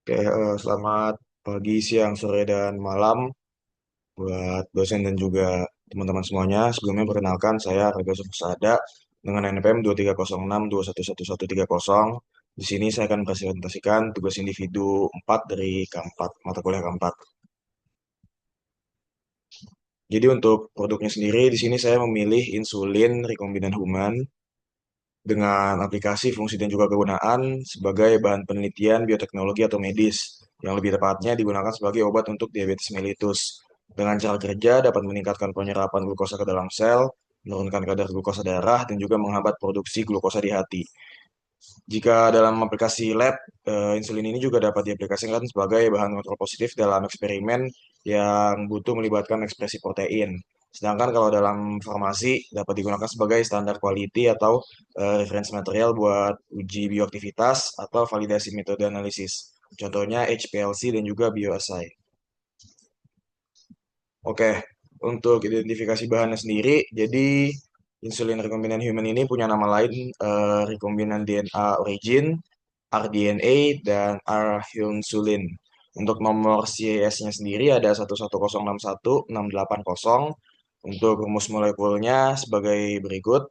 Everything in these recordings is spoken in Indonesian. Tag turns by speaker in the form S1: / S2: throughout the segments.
S1: Oke, selamat pagi, siang, sore, dan malam buat dosen dan juga teman-teman semuanya. Sebelumnya perkenalkan, saya Rega Suprasada dengan NPM 23062111130. Di sini saya akan presentasikan tugas individu 4 dari K4, mata kuliah K4. Jadi untuk produknya sendiri, di sini saya memilih insulin rekombinan human dengan aplikasi, fungsi, dan juga kegunaan sebagai bahan penelitian bioteknologi atau medis, yang lebih tepatnya digunakan sebagai obat untuk diabetes mellitus. Dengan cara kerja dapat meningkatkan penyerapan glukosa ke dalam sel, menurunkan kadar glukosa darah, dan juga menghambat produksi glukosa di hati. Jika dalam aplikasi lab, insulin ini juga dapat diaplikasikan sebagai bahan kontrol positif dalam eksperimen yang butuh melibatkan ekspresi protein. Sedangkan kalau dalam farmasi dapat digunakan sebagai standar quality atau reference material buat uji bioaktivitas atau validasi metode analisis. Contohnya HPLC dan juga bioassay. Oke, untuk identifikasi bahannya sendiri, jadi insulin rekombinan human ini punya nama lain rekombinan DNA origin, rDNA, dan R-Hunsulin. Untuk nomor CAS-nya sendiri ada 110616800. Untuk rumus molekulnya sebagai berikut.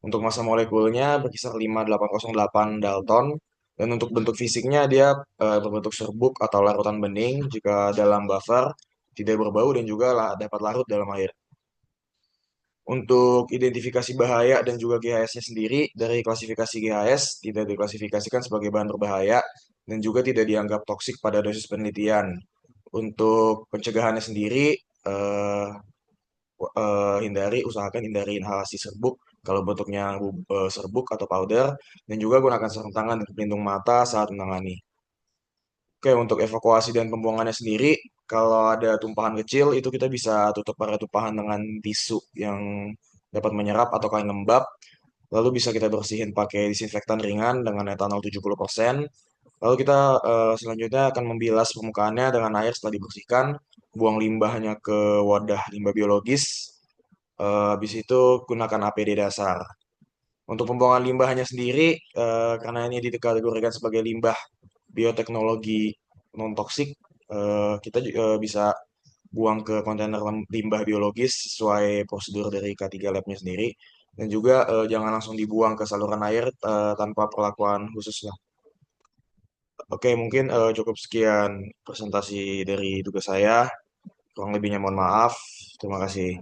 S1: Untuk massa molekulnya berkisar 5808 Dalton. Dan untuk bentuk fisiknya dia berbentuk serbuk atau larutan bening jika dalam buffer, tidak berbau dan juga dapat larut dalam air. Untuk identifikasi bahaya dan juga GHS-nya sendiri, dari klasifikasi GHS tidak diklasifikasikan sebagai bahan berbahaya dan juga tidak dianggap toksik pada dosis penelitian. Untuk pencegahannya sendiri, usahakan hindari inhalasi serbuk kalau bentuknya serbuk atau powder, dan juga gunakan sarung tangan dan pelindung mata saat menangani. Oke, untuk evakuasi dan pembuangannya sendiri, kalau ada tumpahan kecil, itu kita bisa tutup area tumpahan dengan tisu yang dapat menyerap atau kain lembab. Lalu bisa kita bersihin pakai disinfektan ringan dengan etanol 70%. Lalu kita selanjutnya akan membilas permukaannya dengan air setelah dibersihkan, buang limbahnya ke wadah limbah biologis. Habis itu gunakan APD dasar. Untuk pembuangan limbahnya sendiri, karena ini dikategorikan sebagai limbah bioteknologi non toksik, kita bisa buang ke kontainer limbah biologis sesuai prosedur dari K3 Lab-nya sendiri. Dan juga jangan langsung dibuang ke saluran air tanpa perlakuan khusus lah. Oke, mungkin cukup sekian presentasi dari tugas saya. Kurang lebihnya mohon maaf. Terima kasih.